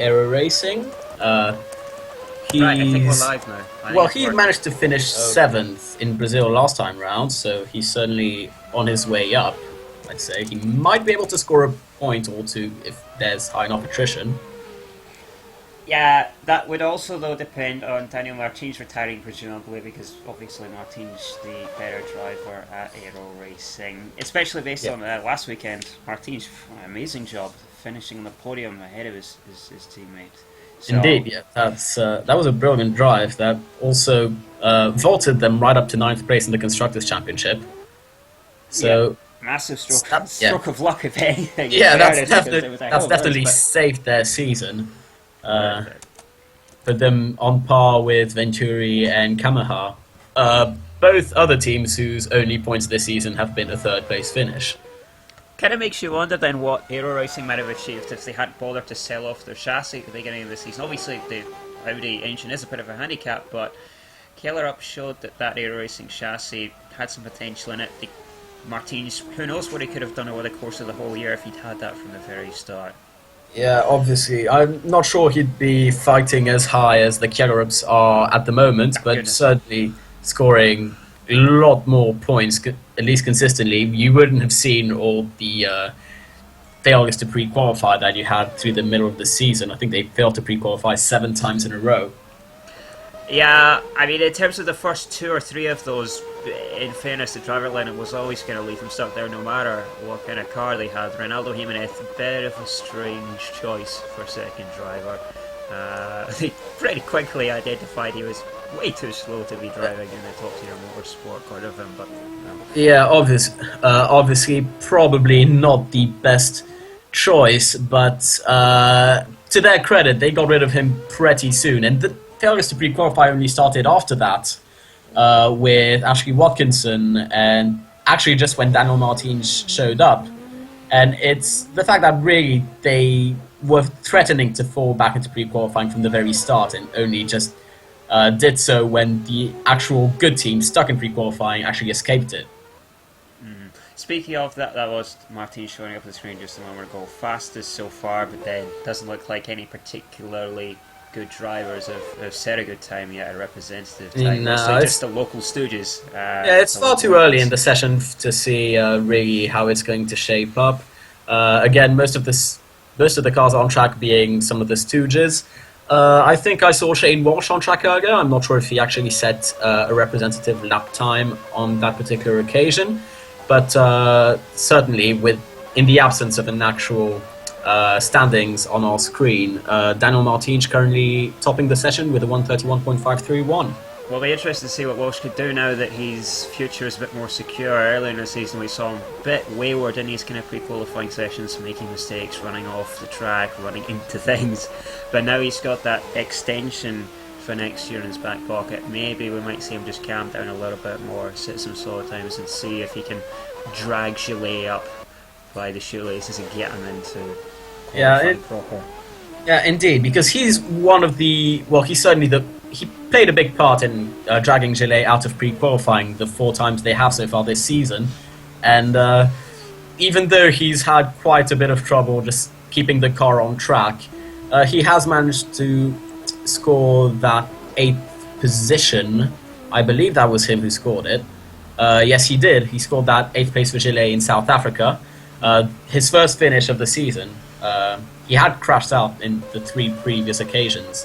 Aero Racing. Right, I think we're He's live now. I think well, it's he working. managed to finish Okay. seventh in Brazil last time round, so he's certainly on his way up. I'd say he might be able to score a point or two if there's high enough attrition. Yeah, that would also though depend on Daniel Martins retiring presumably because obviously Martins the better driver at Aero Racing, especially based Yeah. on last weekend. Martins, amazing job finishing on the podium ahead of his teammate. So Indeed, yeah, that was a brilliant drive that also vaulted them right up to ninth place in the constructors' championship. yeah, So massive yeah, stroke of luck if anything in yeah, fairness because it was like that's oh there's definitely but saved their season. right. Uh, Put them on par with Venturi and Kamaha. Both other teams whose only points this season have been a third place finish. Kind of makes you wonder then what Aero Racing might have achieved if they hadn't bothered to sell off their chassis at the beginning of the season. Obviously, the Audi engine is a bit of a handicap, but Keller Up showed that Aero Racing chassis had some potential in it. Martins, who knows what he could have done over the course of the whole year if he'd had that from the very start. Yeah, obviously. I'm not sure he'd be fighting as high as the Kjellerups are at the moment, Oh, but goodness. certainly scoring a lot more points, at least consistently. You wouldn't have seen all the failures to pre-qualify that you had through the middle of the season. I think they failed to pre-qualify 7 times in a row. Yeah, I mean, in terms of the first two or three of those, in fairness, the driver line was always going to leave them stuck there no matter what kind of car they had. Ronaldo Jimenez, a bit of a strange choice for second driver. They pretty quickly identified he was way too slow to be driving in the top tier motorsport part of him, but Yeah, obviously, probably not the best choice, but to their credit, they got rid of him pretty soon, and the failures to pre-qualify only started after that, with Ashley Watkinson, and actually just when Daniel Martins showed up, and it's the fact that really they were threatening to fall back into pre-qualifying from the very start, and only just did so when the actual good team stuck in pre-qualifying actually escaped it. speaking of that, that was Martin showing up on the screen just a moment ago. Fastest so far, but then doesn't look like any particularly good drivers have set a good time yet, a representative time. No, Mostly just the local stooges. yeah, it's The far local too early in rivals. the session to see really how it's going to shape up. Again, most of the cars on track being some of the Stooges. I think I saw Shane Walsh on track earlier. I'm not sure if he actually set a representative lap time on that particular occasion, but certainly with in the absence of an actual standings on our screen, Daniel Martins currently topping the session with a 131.531. We'll be interested to see what Walsh could do now that his future is a bit more secure. Earlier in the season, we saw him a bit wayward in his kind of pre-qualifying sessions, making mistakes, running off the track, running into things. But now he's got that extension for next year in his back pocket. Maybe we might see him just calm down a little bit more, sit some solo times, and see if he can drag Gillet up by the shoelaces and get him into qualifying proper. Yeah, indeed, because he's one of the he's certainly he played a big part in dragging Gillet out of pre-qualifying the 4 times they have so far this season, and even though he's had quite a bit of trouble just keeping the car on track, he has managed to score that 8th position. I believe that was him who scored it. Yes, he did. He scored that 8th place for Gillet in South Africa. His first finish of the season. He had crashed out in the 3 previous occasions.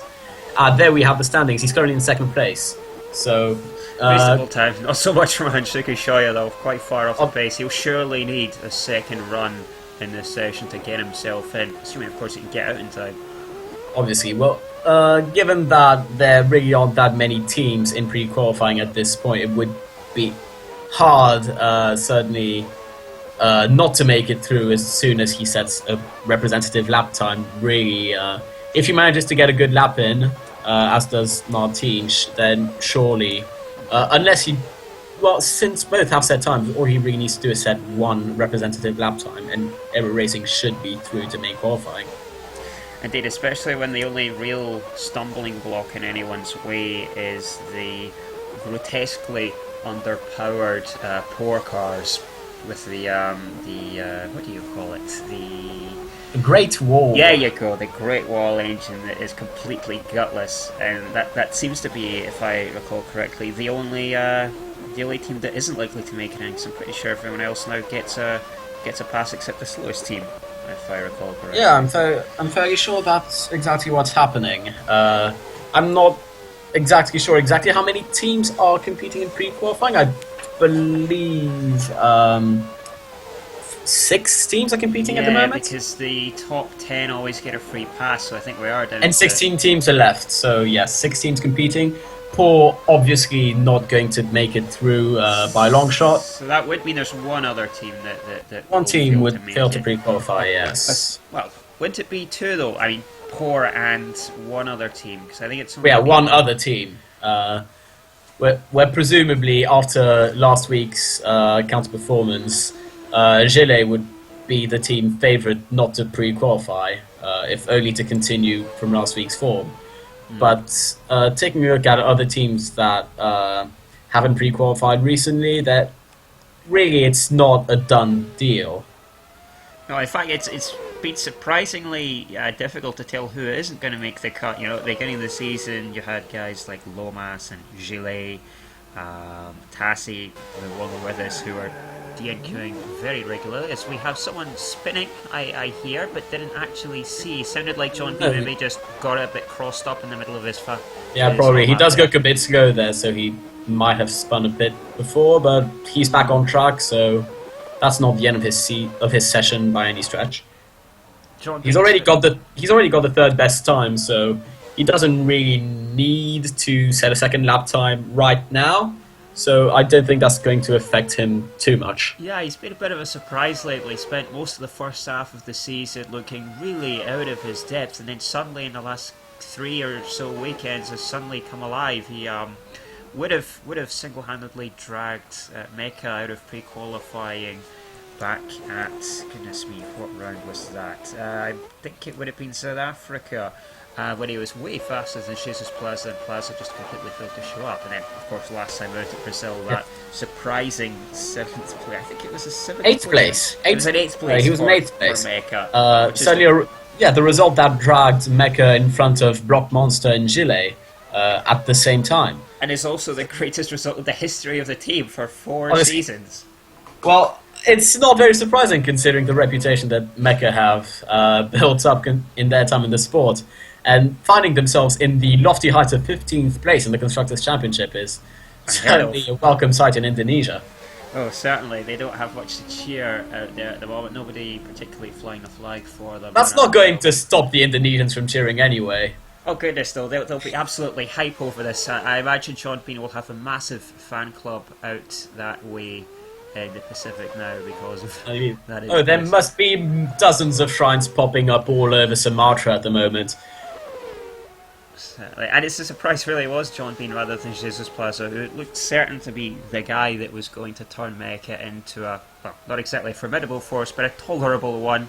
There we have the standings. He's currently in 2nd place. So, Reasonable time. Not so much from Hansuki Shoya though, quite far off the pace. He'll surely need a second run in this session to get himself in, assuming of course he can get out in time. obviously, given that there really aren't that many teams in pre-qualifying at this point, it would be hard, certainly, not to make it through as soon as he sets a representative lap time. Really, if he manages to get a good lap in, as does Martins, then surely, unless he, since both have set times, all he really needs to do is set one representative lap time, and Aero Racing should be through to main qualifying. Indeed, especially when the only real stumbling block in anyone's way is the grotesquely underpowered poor cars with the what do you call it? The Great Wall. Yeah, you go. The Great Wall engine that is completely gutless, and that seems to be, if I recall correctly, the only team that isn't likely to make it in. Because I'm pretty sure everyone else now gets a pass except the slowest team, if I recall correctly. Yeah, I'm fairly sure that's exactly what's happening. I'm not exactly sure how many teams are competing in pre-qualifying. I believe 6 teams are competing at the moment. Because the top 10 always get a free pass, so I think we are down and 16 teams are left, so yes, 6 teams competing. Poor, obviously not going to make it through by a long shot. So that would mean there's one other team that one team would fail to pre-qualify, yes. Well, wouldn't it be 2 though? I mean, Poor and one other team, because I think it's... one other team. Where presumably, after last week's counter-performance, Gillet would be the team favourite not to pre-qualify, if only to continue from last week's form. But taking a look at other teams that haven't pre-qualified recently, that really it's not a done deal. No, in fact, it's been surprisingly difficult to tell who isn't going to make the cut. You know, at the beginning of the season, you had guys like Lomas and Gillet, Tassi, the one with us, who are DNQing very regularly. As we have someone spinning, I hear, but didn't actually see. Sounded like John B. maybe just got a bit crossed up in the middle of his Yeah, probably. He does go a bit slow there, so he might have spun a bit before, but he's back on track, so that's not the end of his session by any stretch. He's already got the third best time, so he doesn't really need to set a second lap time right now. So I don't think that's going to affect him too much. Yeah, he's been a bit of a surprise lately. Spent most of the first half of the season looking really out of his depth, and then suddenly in the last 3 or so weekends has suddenly come alive. He would have single-handedly dragged Mecca out of pre-qualifying back at, goodness me, what round was that? I think it would have been South Africa. When he was way faster than Jesus Plaza, and Plaza just completely failed to show up. And then, of course, last time out at Brazil, that surprising 7th place. I think it was a 7th place. It was an 8th place. He was in 8th place. For Mecca. Certainly, the result that dragged Mecca in front of Brock Monster and Gillet at the same time. And it's also the greatest result of the history of the team for 4 seasons. Well, it's not very surprising considering the reputation that Mecca have built up in their time in the sport. And finding themselves in the lofty heights of 15th place in the Constructors' Championship is certainly a welcome sight in Indonesia. Oh, certainly. They don't have much to cheer out there at the moment. Nobody particularly flying the flag for them. That's not going to stop the Indonesians from cheering anyway. Oh goodness, though. They'll be absolutely hype over this. I imagine Sean Bean will have a massive fan club out that way in the Pacific now because of that. There must be dozens of shrines popping up all over Sumatra at the moment. And it's a surprise really was John Bean rather than Jesus Plaza, who looked certain to be the guy that was going to turn Mecca into a, well, not exactly a formidable force, but a tolerable one.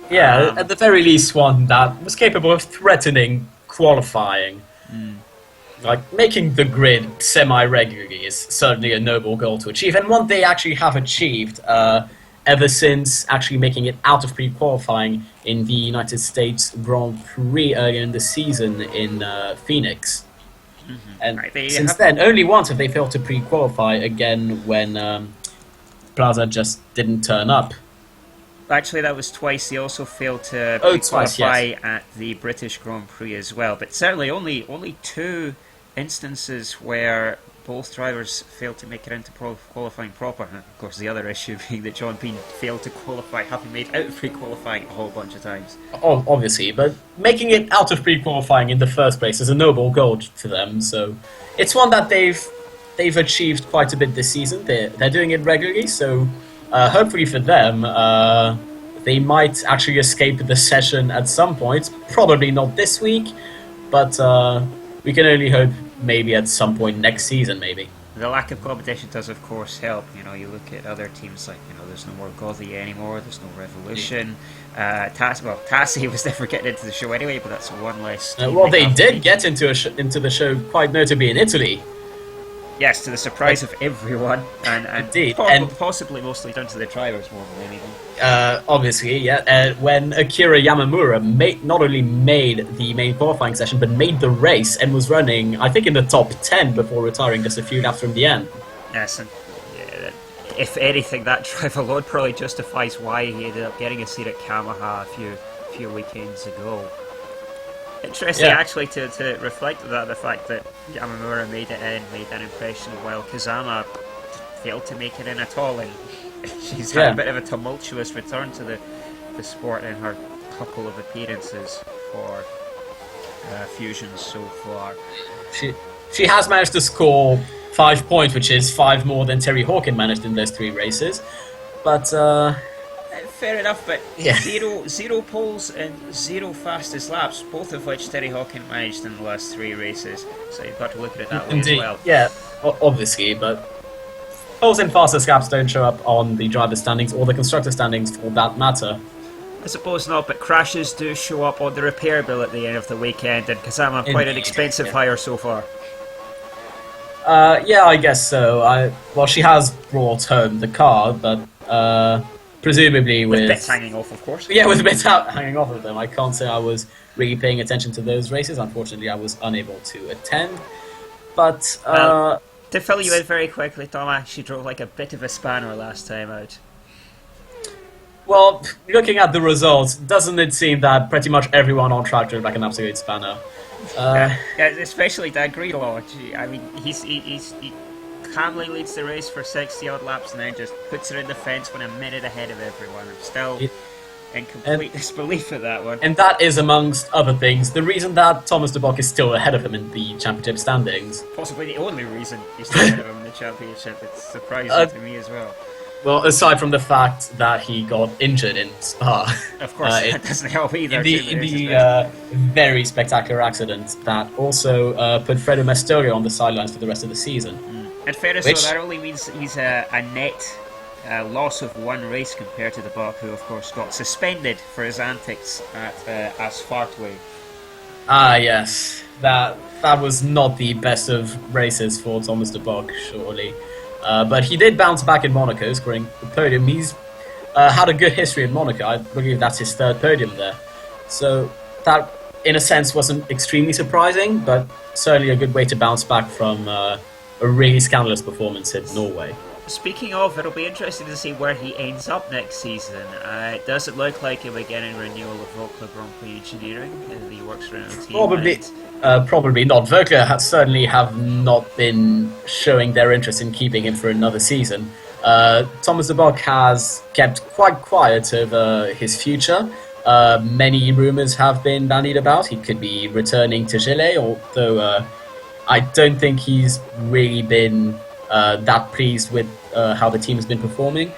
Yeah, at the very least one that was capable of threatening qualifying. Like, making the grid semi-regularly is certainly a noble goal to achieve, and one they actually have achieved ever since actually making it out of pre-qualifying in the United States Grand Prix earlier in the season in Phoenix. And since then, only once have they failed to pre-qualify, again when Plaza just didn't turn up. Actually, that was twice. They also failed to qualify at the British Grand Prix as well. But certainly only 2 instances where both drivers failed to make it into qualifying proper. And of course, the other issue being that John Bean failed to qualify, having made out of pre-qualifying a whole bunch of times. Oh, obviously, but making it out of pre-qualifying in the first place is a noble goal for them. So it's one that they've achieved quite a bit this season. They're doing it regularly, so hopefully for them, they might actually escape the session at some point. Probably not this week, but we can only hope maybe at some point next season, maybe. The lack of competition does, of course, help. You know, you look at other teams like, you know, there's no more Gothier anymore, there's no Revolution. Tassi was never getting into the show anyway, but that's one less. Well, they did get into the show quite notably in Italy. Yes, to the surprise of everyone, and Indeed, and possibly mostly down to the drivers more than anything. obviously, yeah. When Akira Yamamura not only made the main qualifying session, but made the race and was running, I think, in the top 10 before retiring just a few laps from the end. Yes, and yeah, if anything, that drive alone probably justifies why he ended up getting a seat at Yamaha a few weekends ago. Interesting, actually, to reflect on that, the fact that Yamamura made it in, made an impression, while Kazama failed to make it in at all, and she's had a bit of a tumultuous return to the sport in her couple of appearances for Fusions so far. She has managed to score 5 points, which is 5 more than Terry Hawkins managed in those 3 races, but fair enough, but zero poles and 0 fastest laps, both of which Terry Hawkins managed in the last 3 races. So you've got to look at it that way as well. Yeah, obviously, but poles and fastest laps don't show up on the driver standings or the constructor standings for that matter. I suppose not, but crashes do show up on the repair bill at the end of the weekend, and Kazama quite an expensive hire so far. Yeah, I guess so. Well, she has brought home the car, but presumably with bits hanging off, of course. Yeah, with bits hanging off of them. I can't say I was really paying attention to those races. Unfortunately, I was unable to attend. But to fill you in very quickly, Tom, she drove like a bit of a spanner last time out. Well, looking at the results, doesn't it seem that pretty much everyone on track drove like an absolute spanner? Yeah, especially Dan Greenlaw. I mean, he calmly leads the race for 60 odd laps and then just puts her in the fence when a minute ahead of everyone. I'm still in complete disbelief at that one. And that is, amongst other things, the reason that Thomas de Bock is still ahead of him in the championship standings. Possibly the only reason he's still ahead of him in the championship. It's surprising to me as well. Well, aside from the fact that he got injured in Spa. Of course, that doesn't help either. In the very spectacular accident that also put Fredo Mestorio on the sidelines for the rest of the season. And fairness, so that only means he's a net loss of 1 race compared to the Bach, who of course got suspended for his antics at Asfaltway. Ah, yes. That was not the best of races for Thomas de Bock, surely. But he did bounce back in Monaco, scoring the podium. He's had a good history in Monaco. I believe that's his 3rd podium there. So that, in a sense, wasn't extremely surprising, but certainly a good way to bounce back from a really scandalous performance in Norway. Speaking of, it'll be interesting to see where he ends up next season. Does it look like he'll be getting renewal of Volker Grand Prix Engineering? The works around team. Probably not. Volker certainly have not been showing their interest in keeping him for another season. Thomas de Bock has kept quite quiet over his future. Many rumours have been bandied about. He could be returning to Gillet, although I don't think he's really been that pleased with how the team has been performing.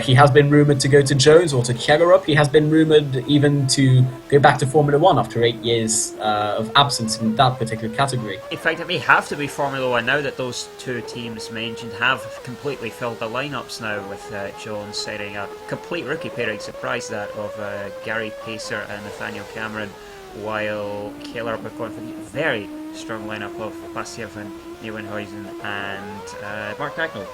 He has been rumoured to go to Jones or to Kellerup. He has been rumoured even to go back to Formula 1 after 8 years of absence in that particular category. In fact, it may have to be Formula 1 now that those 2 teams mentioned have completely filled the lineups now, with Jones setting a complete rookie pairing, surprise that, of Gary Pacer and Nathaniel Cameron, while Kellerup have gone for the very strong lineup of Bastien van Nieuwenhuizen and Mark Dagnall.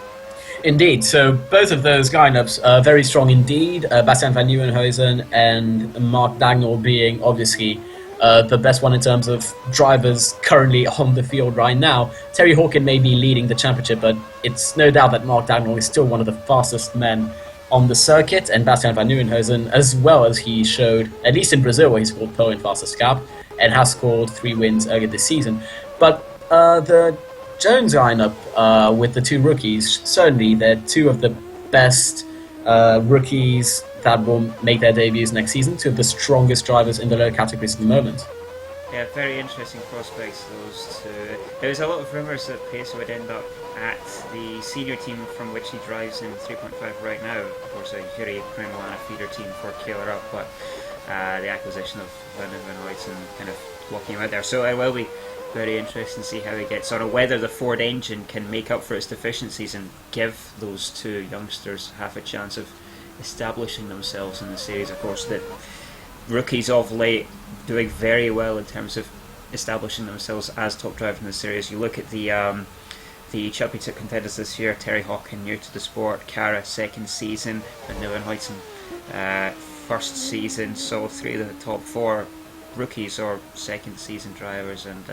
Indeed, so both of those lineups are very strong indeed. Bastien van Nieuwenhuizen and Mark Dagnall being obviously the best one in terms of drivers currently on the field right now. Terry Hawkins may be leading the championship, but it's no doubt that Mark Dagnall is still one of the fastest men on the circuit, and Bastien van Nieuwenhuizen, as well as he showed, at least in Brazil, where he scored pole in fastest lap, and has scored 3 wins earlier this season. But the Jones lineup with the 2 rookies, certainly they're 2 of the best rookies that will make their debuts next season, 2 of the strongest drivers in the low categories at the moment. Yeah, very interesting prospects, those 2. There was a lot of rumours that Pace would end up at the senior team from which he drives in 3.5 right now. Of course, a Yuri Kremlin feeder team for Kellerup, but the acquisition of Van Nieuwenhuizen kind of locking him out there. So it will be very interesting to see how he gets on, or whether the Ford engine can make up for its deficiencies and give those 2 youngsters half a chance of establishing themselves in the series. Of course, the rookies of late doing very well in terms of establishing themselves as top drivers in the series. You look at the the championship contenders this year: Terry Hawkin, new to the sport; Kara, second season; and Nieuwenhuizen, first season. So 3 of the top 4 rookies or second season drivers, and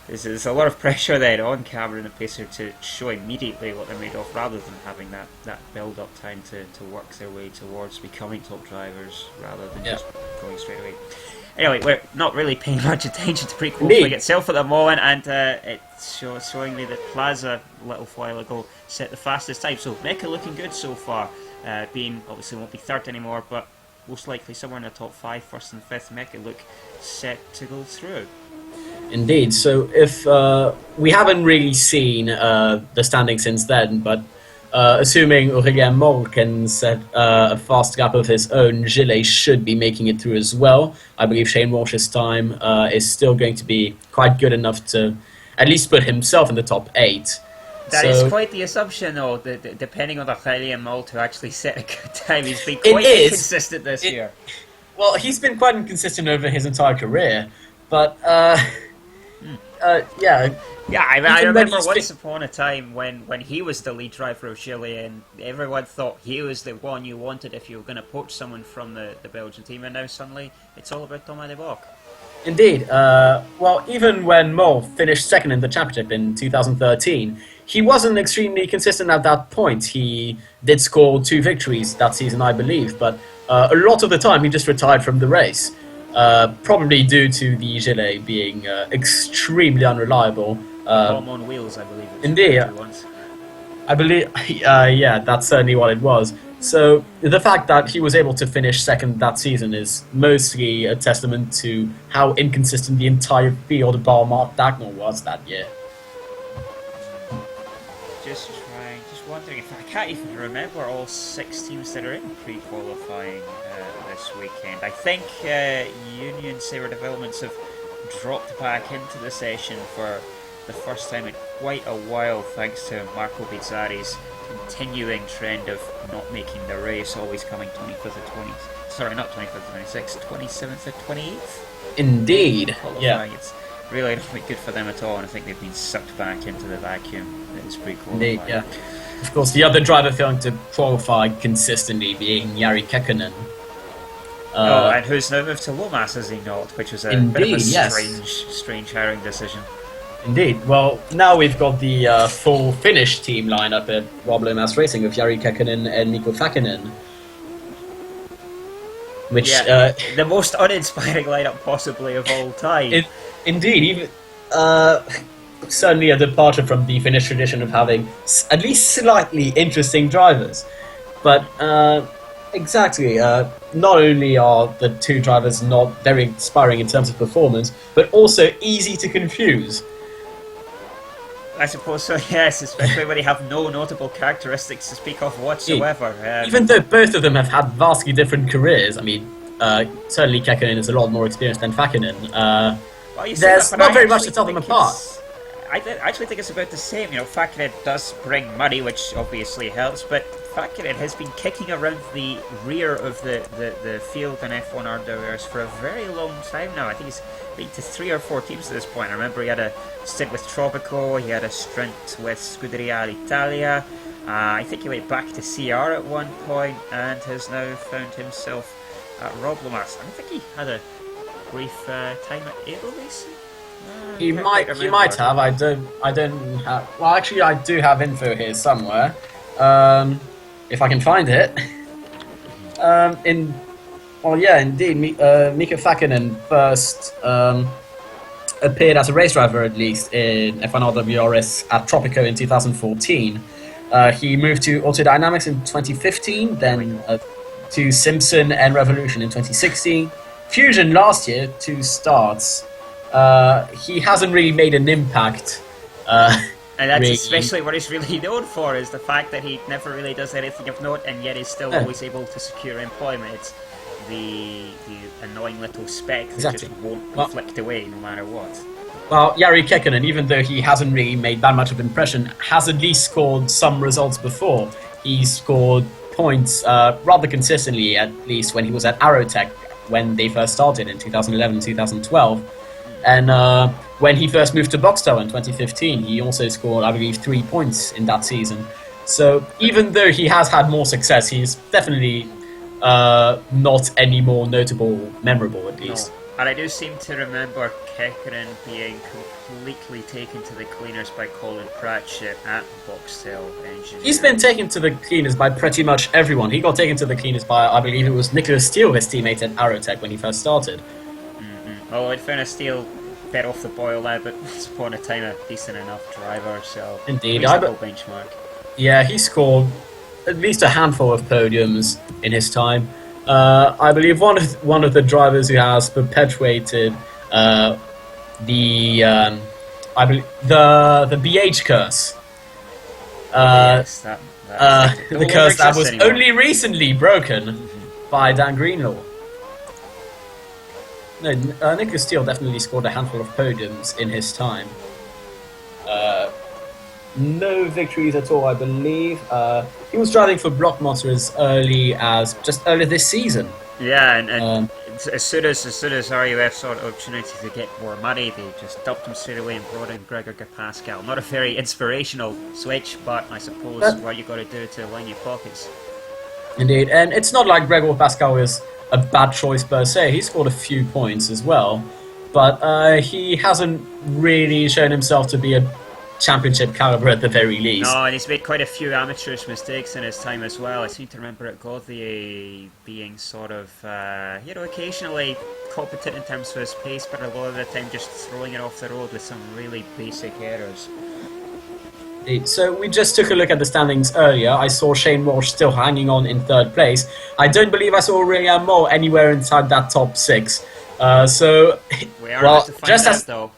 there's a lot of pressure then on Cameron and Pacer to show immediately what they're made of, rather than having that build up time to work their way towards becoming top drivers, rather than just going straight away. Anyway, we're not really paying much attention to pre-qualifying itself at the moment, and it's showing me that Plaza a little while ago set the fastest time. So Mecca looking good so far, being obviously won't be third anymore, but most likely somewhere in the top 5, first and fifth. Mecca look set to go through. Indeed. So if we haven't really seen the standing since then, but assuming Aurélien Moll can set a fast gap of his own, Gillet should be making it through as well. I believe Shane Walsh's time is still going to be quite good enough to at least put himself in the top 8. That is quite the assumption, though, depending on Aurélien Moll to actually set a good time. He's been quite inconsistent this year. Well, he's been quite inconsistent over his entire career, but yeah, I remember once upon a time when he was the lead driver of Chile, and everyone thought he was the one you wanted if you were going to poach someone from the Belgian team, and now suddenly it's all about Thomas de Bock. Indeed. Well, even when Moll finished second in the championship in 2013, he wasn't extremely consistent at that point. He did score 2 victories that season, I believe, but a lot of the time he just retired from the race. Probably due to the Gillet being extremely unreliable. Bomb on wheels, I believe. Indeed. I believe, yeah, that's certainly what it was. So the fact that he was able to finish second that season is mostly a testament to how inconsistent the entire field bar Mark Dagnall was that year. Just wondering if I can't even remember all 6 teams that are in pre-qualifying this weekend. I think Union Sabre Developments have dropped back into the session for the first time in quite a while, thanks to Marco Bizzarri's continuing trend of not making the race, always coming 25th or 20th. Sorry, not 25th or 26th, 27th or 28th. Indeed. Yeah. It's really not been good for them at all, and I think they've been sucked back into the vacuum that is pre-qualifying. Indeed, yeah. Of course, the other driver failing to qualify consistently being Jari Kekkonen. And who's now moved to Lomas, has he not? Which was a bit of a strange hiring decision. Indeed. Well, now we've got the full Finnish team lineup at Rob Lomas Racing with Jari Kekkonen and Mikko Häkkinen. Which the most uninspiring lineup possibly of all time. Indeed, even certainly a departure from the Finnish tradition of having at least slightly interesting drivers. But exactly, not only are the 2 drivers not very inspiring in terms of performance, but also easy to confuse. I suppose so, yes, especially when they have no notable characteristics to speak of whatsoever. Even though both of them have had vastly different careers, I mean, certainly Kekkonen is a lot more experienced than Häkkinen. There's not very much to tell them apart. I actually think it's about the same. You know, Häkkinen does bring money, which obviously helps, but Häkkinen has been kicking around the rear of the field in F1 ARWS for a very long time now. I think he's been to 3 or 4 teams at this point. I remember he had a stint with Tropico, he had a stint with Scuderia Alitalia. I think he went back to CR at one point and has now found himself at Rob Lomas. I think he had a brief time at ARWS. He might have. I don't have. Well, actually, I do have info here somewhere. If I can find it. Indeed. Mikko Häkkinen first appeared as a race driver, at least in F1 ARWS at Tropico in 2014. He moved to Autodynamics in 2015, then to Simpson and Revolution in 2016. Fusion last year, 2 starts. He hasn't really made an impact. And that's especially what he's really known for, is the fact that he never really does anything of note, and yet is still always able to secure employment. It's the annoying little speck that just won't flicked away no matter what. Well, Jari Kekkonen, even though he hasn't really made that much of an impression, has at least scored some results before. He scored points rather consistently, at least when he was at Aerotech when they first started in 2011, 2012. And when he first moved to Boxtel in 2015, he also scored, I believe, 3 points in that season. So even though he has had more success, he's definitely not any more notable, memorable at least. No. And I do seem to remember Kekkonen being completely taken to the cleaners by Colin Pratchett at Boxtel Engineering. He's been taken to the cleaners by pretty much everyone. He got taken to the cleaners by, I believe it was Nicholas Steele, his teammate at Aerotech when he first started. Although in fairness, Steele bit off the boil there, but once upon a time a decent enough driver, so indeed, benchmark. Yeah, he scored at least a handful of podiums in his time. I believe one of the drivers who has perpetuated the BH curse. Yes, the curse that was only recently broken by Dan Greenlaw. No, Nicholas Steele definitely scored a handful of podiums in his time. No victories at all, I believe. He was driving for Blockmotor as early as just earlier this season. Yeah, and as soon as RUF saw an opportunity to get more money, they just dumped him straight away and brought in Gregor Pascal. Not a very inspirational switch, but I suppose what you got to do to line your pockets. Indeed, and it's not like Gregor Pascal is a bad choice per se. He scored a few points as well, but he hasn't really shown himself to be a championship caliber at the very least. No, and he's made quite a few amateurish mistakes in his time as well. I seem to remember at Gauthier being sort of, occasionally competent in terms of his pace, but a lot of the time just throwing it off the road with some really basic errors. So we just took a look at the standings earlier. I saw Shane Walsh still hanging on in 3rd place. I don't believe I saw Aurélien Moore anywhere inside that top 6. So, we are just as the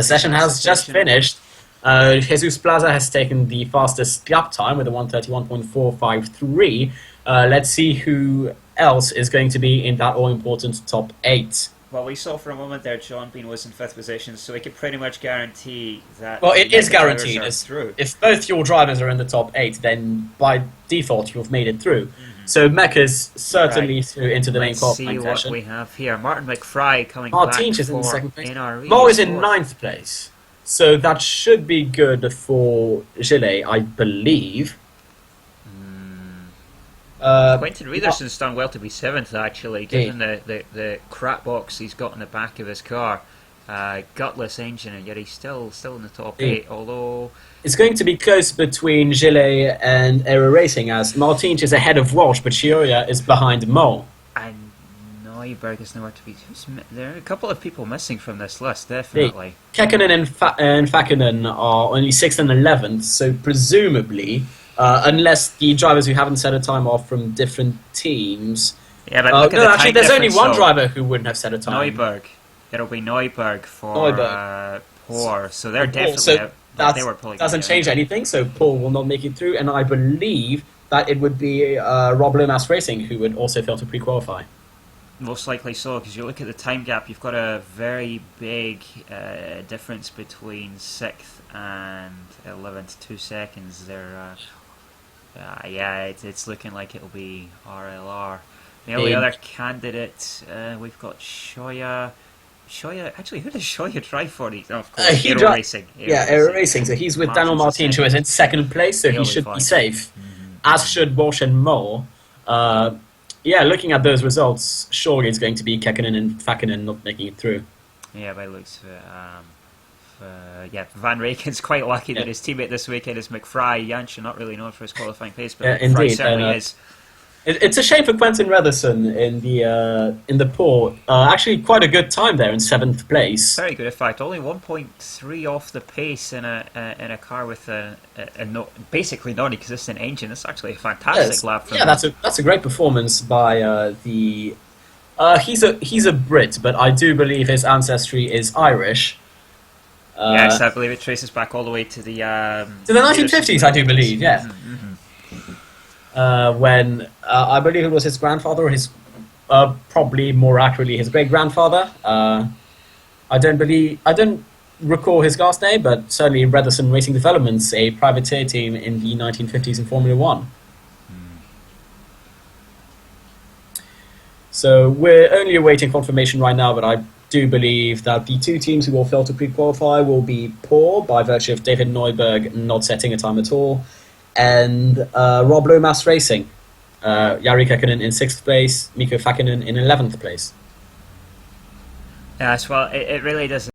session has just finished, Jesus Plaza has taken the fastest lap time with a 1:31.453. Let's see who else is going to be in that all-important top 8. Well, we saw for a moment there John Bean was in 5th position, so we could pretty much guarantee that... Well, it is guaranteed. Through. If both your drivers are in the top 8, then by default you've made it through. So Mecca's certainly through into the main qualifying session. Let's see what we have here. Martin McFry coming Martin back is for in 2nd place. NRE. Mo is in 9th place. So that should be good for Gillet, I believe. Quentin Reatherson's done well to be 7th, actually, given the crap box he's got in the back of his car. Gutless engine, and yet he's still in the top 8, although... It's going to be close between Gillet and Aero Racing, as Martins is ahead of Walsh, but Chioria is behind Mo. And Neuberg is nowhere to be... There are a couple of people missing from this list, definitely. Kekkonen and Fakkinen are only 6th and 11th, so presumably... unless the drivers who haven't set a time off from different teams. Yeah, but look at the time actually, there's only one so driver who wouldn't have set a time. Neuberg. It'll be Neuberg for Poor. So they're definitely out. That probably doesn't change anything, so Paul will not make it through, and I believe that it would be Rob Lomas Racing who would also fail to pre-qualify. Most likely so, because you look at the time gap, you've got a very big difference between 6th and 11th, 2 seconds. They're... it's looking like it'll be RLR. The only other candidate, we've got Shoya. Actually, who does Shoya drive for? Of course, Aero Racing. Aero Racing. So he's with Daniel Martin, who is in 2nd place, so he should be safe. As should Walsh and Mo. Looking at those results, surely it's going to be Kekkonen and Fakkinen not making it through. Yeah, by the looks of it. Van Raken's quite lucky that his teammate this weekend is McFry. Jansson, not really known for his qualifying pace, but McFry certainly is. It's a shame for Quentin Reatherson in the pool. Actually, quite a good time there in 7th place. Very good, in fact. Only 1.3 off the pace in a car with a basically non-existent engine. That's actually a fantastic lap from him. That's a great performance by the. He's a Brit, but I do believe his ancestry is Irish. Yes, I believe it traces back all the way to the 1950s. I do believe, yeah. When I believe it was his grandfather, or his probably more accurately his great grandfather. I don't recall his last name, but certainly Reatherson Racing Developments, a privateer team in the 1950s in Formula One. So we're only awaiting confirmation right now, but I do believe that the two teams who will fail to pre-qualify will be poor by virtue of David Neuberg not setting a time at all, and Rob Lomas Racing. Jari Kekkonen in 6th place, Mikko Häkkinen in 11th place. Yes, well, it really does